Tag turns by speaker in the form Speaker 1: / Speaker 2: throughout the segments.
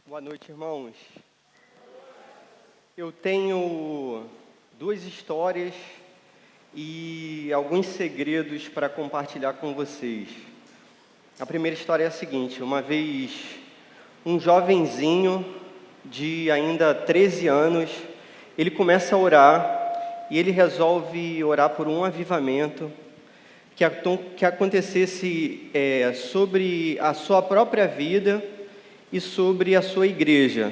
Speaker 1: Boa noite, irmãos. Eu tenho duas histórias e alguns segredos para compartilhar com vocês. A primeira história é a seguinte: uma vez um jovenzinho de ainda 13 anos, ele começa a orar e ele resolve orar por um avivamento que acontecesse sobre a sua própria vida e sobre a sua igreja.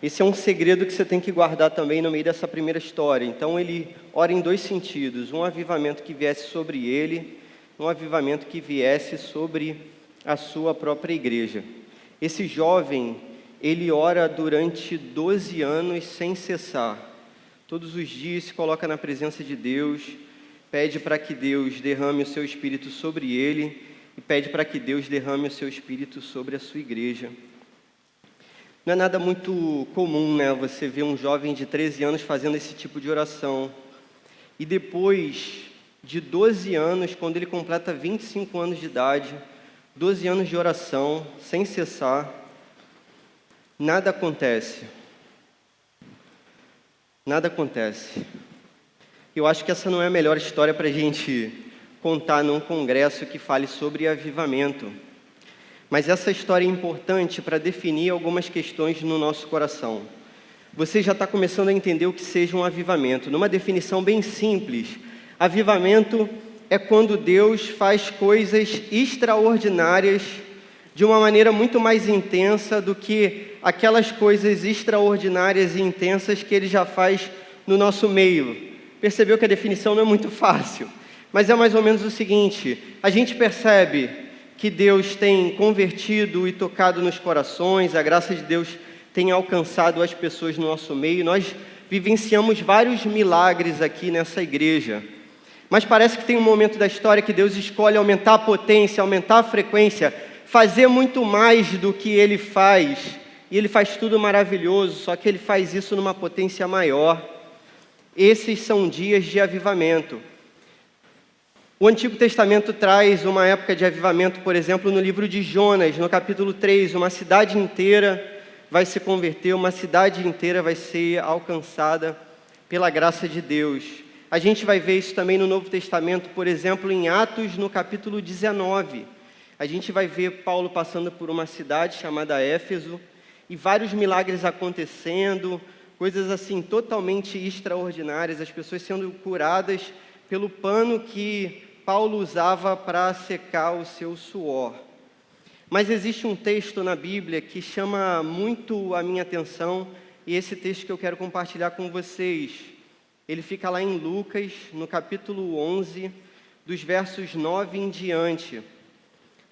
Speaker 1: Esse é um segredo que você tem que guardar também no meio dessa primeira história. Então ele ora em dois sentidos: um avivamento que viesse sobre ele, um avivamento que viesse sobre a sua própria igreja. Esse jovem, ele ora durante 12 anos sem cessar. Todos os dias se coloca na presença de Deus, pede para que Deus derrame o seu Espírito sobre ele e pede para que Deus derrame o seu Espírito sobre a sua igreja. Não é nada muito comum, né? Você ver um jovem de 13 anos fazendo esse tipo de oração. E depois de 12 anos, quando ele completa 25 anos de idade, 12 anos de oração, sem cessar, nada acontece. Nada acontece. Eu acho que essa não é a melhor história para a gente contar num congresso que fale sobre avivamento. Mas essa história é importante para definir algumas questões no nosso coração. Você já está começando a entender o que seja um avivamento. Numa definição bem simples, avivamento é quando Deus faz coisas extraordinárias de uma maneira muito mais intensa do que aquelas coisas extraordinárias e intensas que Ele já faz no nosso meio. Percebeu que a definição não é muito fácil, mas é mais ou menos o seguinte: a gente percebe que Deus tem convertido e tocado nos corações, a graça de Deus tem alcançado as pessoas no nosso meio. Nós vivenciamos vários milagres aqui nessa igreja, mas parece que tem um momento da história que Deus escolhe aumentar a potência, aumentar a frequência, fazer muito mais do que Ele faz, e Ele faz tudo maravilhoso, só que Ele faz isso numa potência maior. Esses são dias de avivamento. O Antigo Testamento traz uma época de avivamento, por exemplo, no livro de Jonas, no capítulo 3, uma cidade inteira vai se converter, uma cidade inteira vai ser alcançada pela graça de Deus. A gente vai ver isso também no Novo Testamento, por exemplo, em Atos, no capítulo 19. A gente vai ver Paulo passando por uma cidade chamada Éfeso e vários milagres acontecendo, coisas assim totalmente extraordinárias, as pessoas sendo curadas pelo pano que Paulo usava para secar o seu suor. Mas existe um texto na Bíblia que chama muito a minha atenção, e esse texto que eu quero compartilhar com vocês, ele fica lá em Lucas, no capítulo 11, dos versos 9 em diante.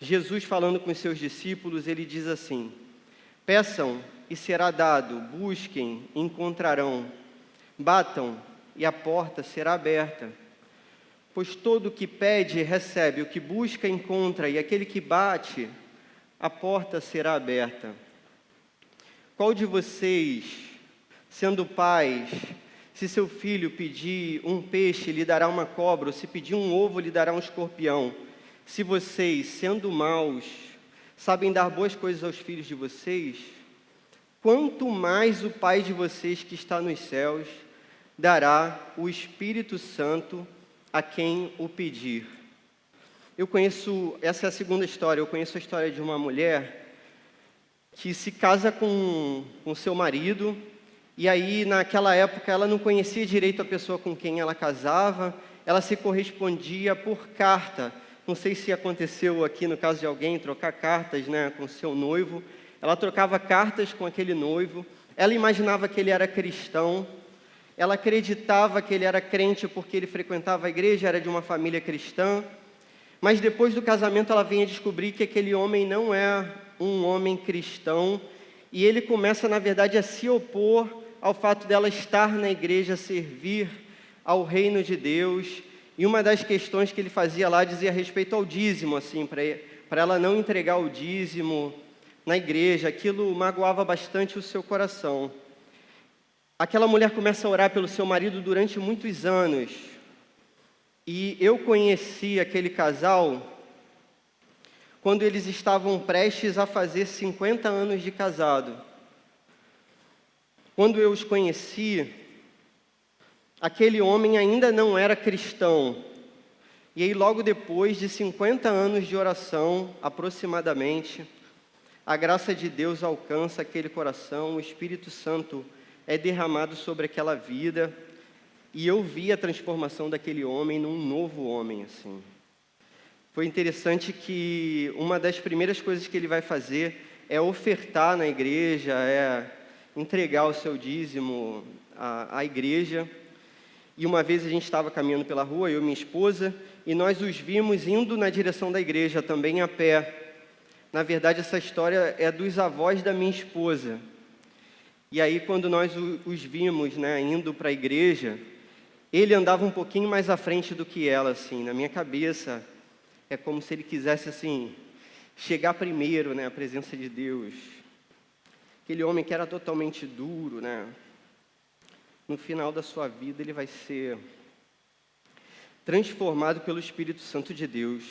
Speaker 1: Jesus, falando com os seus discípulos, ele diz assim: peçam e será dado, busquem e encontrarão, batam e a porta será aberta. Pois todo o que pede recebe, o que busca encontra, e aquele que bate, a porta será aberta. Qual de vocês, sendo pais, se seu filho pedir um peixe, lhe dará uma cobra, ou se pedir um ovo, lhe dará um escorpião? Se vocês, sendo maus, sabem dar boas coisas aos filhos de vocês, quanto mais o Pai de vocês que está nos céus dará o Espírito Santo a quem o pedir. Essa é a segunda história. Eu conheço a história de uma mulher que se casa com seu marido, e aí naquela época ela não conhecia direito a pessoa com quem ela casava, ela se correspondia por carta. Não sei se aconteceu aqui no caso de alguém trocar cartas, né, com seu noivo. Ela trocava cartas com aquele noivo, ela imaginava que ele era cristão, ela acreditava que ele era crente porque ele frequentava a igreja, era de uma família cristã, mas depois do casamento ela vem a descobrir que aquele homem não é um homem cristão, e ele começa, na verdade, a se opor ao fato dela estar na igreja, servir ao reino de Deus, e uma das questões que ele fazia lá dizia respeito ao dízimo, assim, para ela não entregar o dízimo na igreja. Aquilo magoava bastante o seu coração. Aquela mulher começa a orar pelo seu marido durante muitos anos. E eu conheci aquele casal quando eles estavam prestes a fazer 50 anos de casado. Quando eu os conheci, aquele homem ainda não era cristão. E aí, logo depois de 50 anos de oração, aproximadamente, a graça de Deus alcança aquele coração, o Espírito Santo é derramado sobre aquela vida, e eu vi a transformação daquele homem num novo homem, assim. Foi interessante que uma das primeiras coisas que ele vai fazer é ofertar na igreja, é entregar o seu dízimo à igreja. E uma vez a gente estava caminhando pela rua, eu e minha esposa, e nós os vimos indo na direção da igreja, também a pé. Na verdade, essa história é dos avós da minha esposa. E aí, quando nós os vimos, né, indo para a igreja, ele andava um pouquinho mais à frente do que ela, assim. Na minha cabeça, é como se ele quisesse, assim, chegar primeiro, né, à presença de Deus. Aquele homem que era totalmente duro, né? No final da sua vida, ele vai ser transformado pelo Espírito Santo de Deus.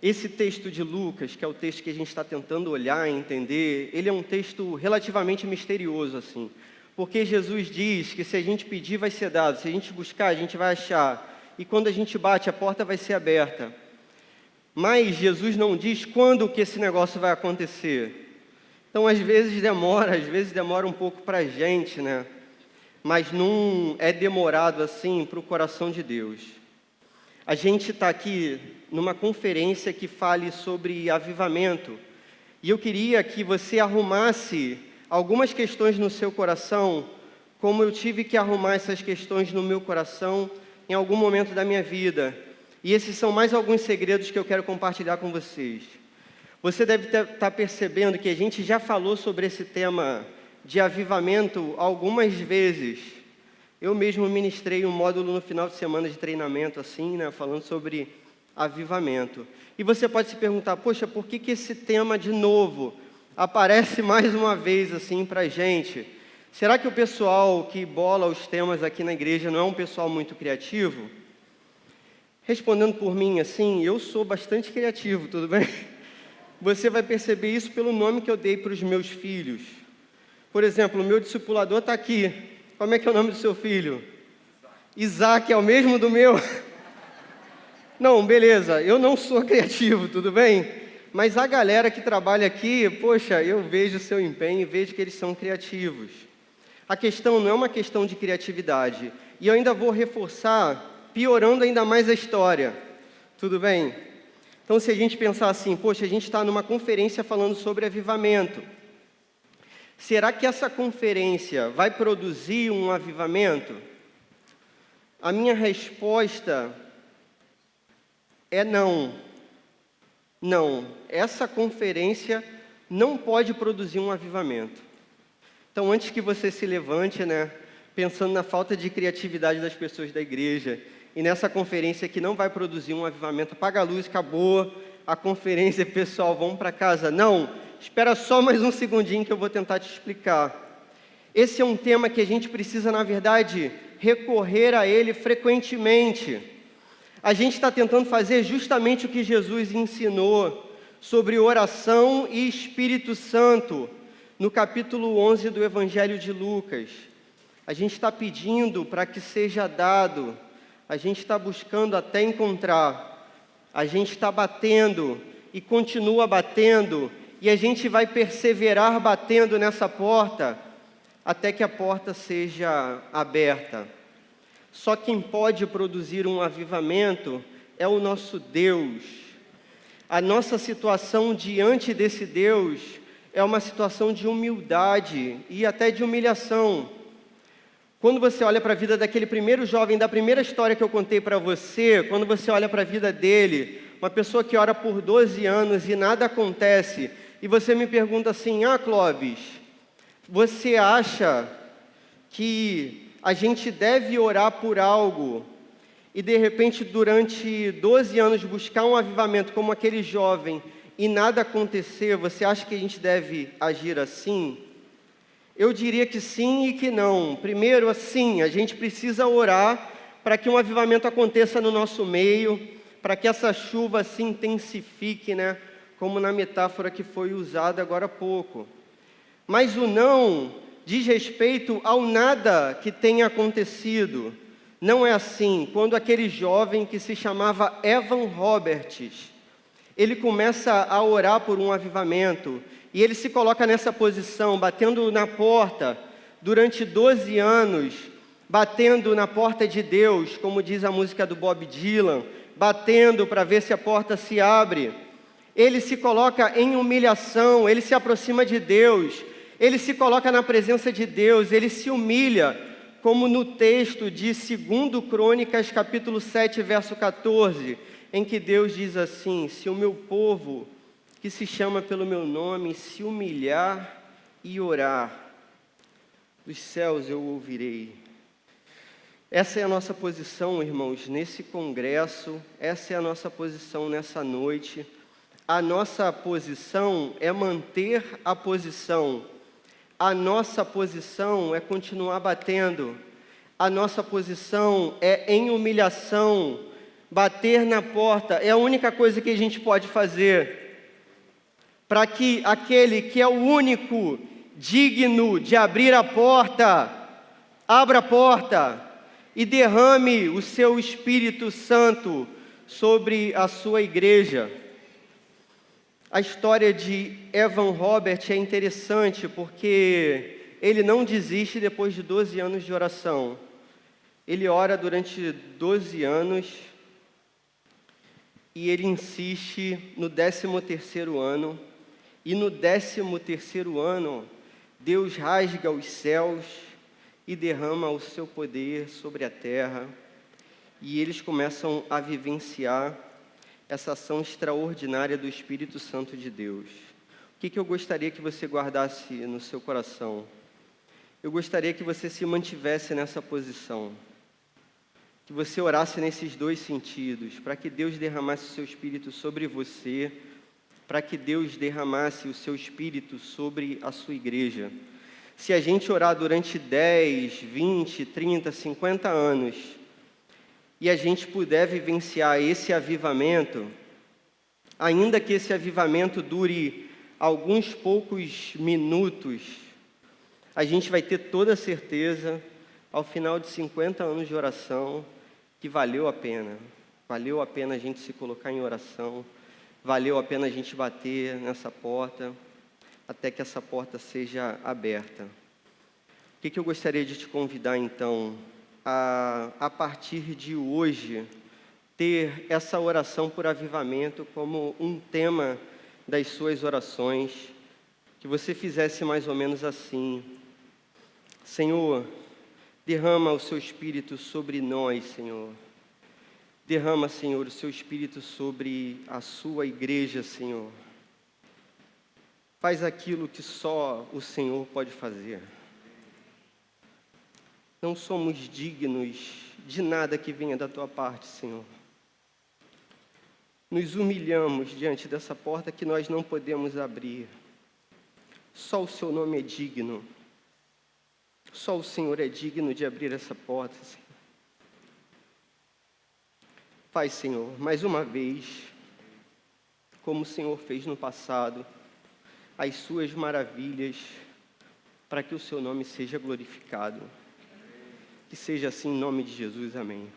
Speaker 1: Esse texto de Lucas, que é o texto que a gente está tentando olhar e entender, ele é um texto relativamente misterioso, assim. Porque Jesus diz que se a gente pedir, vai ser dado. Se a gente buscar, a gente vai achar. E quando a gente bate, a porta vai ser aberta. Mas Jesus não diz quando que esse negócio vai acontecer. Então, às vezes demora um pouco para a gente, né? Mas não é demorado assim para o coração de Deus. A gente está aqui numa conferência que fale sobre avivamento. E eu queria que você arrumasse algumas questões no seu coração, como eu tive que arrumar essas questões no meu coração em algum momento da minha vida. E esses são mais alguns segredos que eu quero compartilhar com vocês. Você deve estar percebendo que a gente já falou sobre esse tema de avivamento algumas vezes. Eu mesmo ministrei um módulo no final de semana de treinamento, assim, né, falando sobre avivamento. E você pode se perguntar, poxa, por que esse tema de novo aparece mais uma vez assim para a gente? Será que o pessoal que bola os temas aqui na igreja não é um pessoal muito criativo? Respondendo por mim, assim, eu sou bastante criativo, tudo bem? Você vai perceber isso pelo nome que eu dei para os meus filhos. Por exemplo, o meu discipulador está aqui. Como é que é o nome do seu filho? Isaac, é o mesmo do meu? Não, beleza, eu não sou criativo, tudo bem? Mas a galera que trabalha aqui, poxa, eu vejo o seu empenho e vejo que eles são criativos. A questão não é uma questão de criatividade. E eu ainda vou reforçar, piorando ainda mais a história. Tudo bem? Então, se a gente pensar assim, poxa, a gente está numa conferência falando sobre avivamento. Será que essa conferência vai produzir um avivamento? A minha resposta é não. Não, essa conferência não pode produzir um avivamento. Então, antes que você se levante, né, pensando na falta de criatividade das pessoas da igreja, e nessa conferência que não vai produzir um avivamento, apaga a luz, acabou a conferência, pessoal, vamos para casa. Não, espera só mais um segundinho que eu vou tentar te explicar. Esse é um tema que a gente precisa, na verdade, recorrer a ele frequentemente. A gente está tentando fazer justamente o que Jesus ensinou sobre oração e Espírito Santo, no capítulo 11 do Evangelho de Lucas. A gente está pedindo para que seja dado, a gente está buscando até encontrar, a gente está batendo e continua batendo, e a gente vai perseverar batendo nessa porta até que a porta seja aberta. Só quem pode produzir um avivamento é o nosso Deus. A nossa situação diante desse Deus é uma situação de humildade e até de humilhação. Quando você olha para a vida daquele primeiro jovem, da primeira história que eu contei para você, quando você olha para a vida dele, uma pessoa que ora por 12 anos e nada acontece, e você me pergunta assim, Clóvis, você acha que a gente deve orar por algo e de repente durante 12 anos buscar um avivamento como aquele jovem e nada acontecer, você acha que a gente deve agir assim? Eu diria que sim e que não. Primeiro, assim, a gente precisa orar para que um avivamento aconteça no nosso meio, para que essa chuva se intensifique, né? como na metáfora que foi usada agora há pouco. Mas o não diz respeito ao nada que tenha acontecido. Não é assim. Quando aquele jovem que se chamava Evan Roberts, ele começa a orar por um avivamento, e ele se coloca nessa posição, batendo na porta durante 12 anos, batendo na porta de Deus, como diz a música do Bob Dylan, batendo para ver se a porta se abre. Ele se coloca em humilhação, ele se aproxima de Deus, ele se coloca na presença de Deus, ele se humilha, como no texto de 2 Crônicas, capítulo 7, verso 14, em que Deus diz assim: se o meu povo, que se chama pelo meu nome, se humilhar e orar, dos céus eu ouvirei. Essa é a nossa posição, irmãos, nesse congresso, essa é a nossa posição nessa noite. A nossa posição é manter a posição. A nossa posição é continuar batendo. A nossa posição é em humilhação. Bater na porta é a única coisa que a gente pode fazer para que aquele que é o único digno de abrir a porta, abra a porta e derrame o seu Espírito Santo sobre a sua igreja. A história de Evan Roberts é interessante porque ele não desiste depois de 12 anos de oração. Ele ora durante 12 anos e ele insiste no 13º ano. E no 13º ano, Deus rasga os céus e derrama o seu poder sobre a terra. E eles começam a vivenciar essa ação extraordinária do Espírito Santo de Deus. O que eu gostaria que você guardasse no seu coração? Eu gostaria que você se mantivesse nessa posição, que você orasse nesses dois sentidos, para que Deus derramasse o seu Espírito sobre você, para que Deus derramasse o seu Espírito sobre a sua igreja. Se a gente orar durante 10, 20, 30, 50 anos, e a gente puder vivenciar esse avivamento, ainda que esse avivamento dure alguns poucos minutos, a gente vai ter toda a certeza, ao final de 50 anos de oração, que valeu a pena. Valeu a pena a gente se colocar em oração, valeu a pena a gente bater nessa porta, até que essa porta seja aberta. O que eu gostaria de te convidar, então, a partir de hoje, ter essa oração por avivamento como um tema das suas orações, que você fizesse mais ou menos assim: Senhor, derrama o seu Espírito sobre nós, Senhor. Derrama, Senhor, o seu Espírito sobre a sua igreja, Senhor. Faz aquilo que só o Senhor pode fazer. Não somos dignos de nada que venha da tua parte, Senhor. Nos humilhamos diante dessa porta que nós não podemos abrir. Só o seu nome é digno. Só o Senhor é digno de abrir essa porta, Senhor. Faz, Senhor, mais uma vez, como o Senhor fez no passado, as suas maravilhas, para que o seu nome seja glorificado. Que seja assim em nome de Jesus, amém.